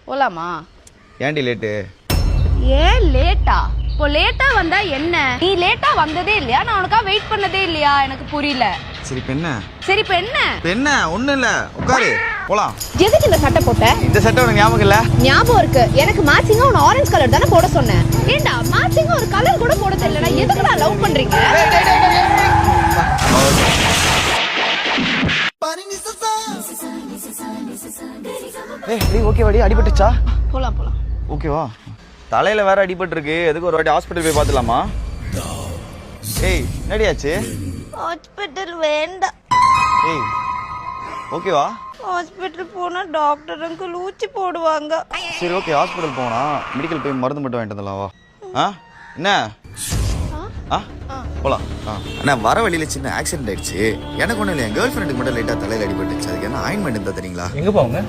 போலாமா? ஏன்டி லேட்டு? ஏன் லேட்டா? இப்போ லேட்டா வந்தா என்ன? நீ லேட்டா வந்ததே இல்லையா? நான் உனக்காக வெயிட் பண்ணதே இல்லையா? எனக்கு புரியல. சரி இப்ப என்ன? சரி இப்போ என்ன? இப்ப என்ன? ஒண்ணும் இல்ல, உட்காரு போலாம். எதுக்கு இந்த சட்டை போட்ட? இந்த சட்டை உனக்கு ஞாபகம் இல்ல? ஞாபகம் இருக்கு. எனக்கு மேட்சிங்கா உன ஆரஞ்சு கலர் தானே போட சொன்னேன். ஏண்டா மேட்சிங்கா ஒரு கலர் கூட போட தெரியலடா. எதுக்குடா லவ் பண்றீங்க? ஏய் ஓகே வாடி, அடிபட்டுச்சா? போலாம் போலாம். ஓகேவா? தலையில வேற அடிபட்டு இருக்கு. எதுக்கு ஒரு வாட்டி ஹாஸ்பிட்டல் போய் பார்த்துலாமா? ஏய் என்னடியாச்சு? ஹாஸ்பிட்டல் வேண்டாம். ஏய் ஓகேவா? ஹாஸ்பிட்டல் போனா டாக்டர் அங்கிள் ஊசி போடுவாங்க. சரி ஓகே, ஹாஸ்பிட்டல் போனா மெடிக்கல் போய் மருந்து மட்டும் வாங்கிட்டு வந்துடலாம் வா. என்ன போலாம். அண்ணா வர வழியில சின்ன ஆக்சிடென்ட் ஆயிடுச்சு. எனக்கு ஒன்றும் இல்லை, என் கேர்ள் ஃப்ரெண்டுக்கு மட்டும் லைட்டாக தலையில் அடிபட்டுச்சு. அதுக்கு என்ன ஆயின்மெண்ட் இருந்தா தெரியுங்களா? எங்க போங்க?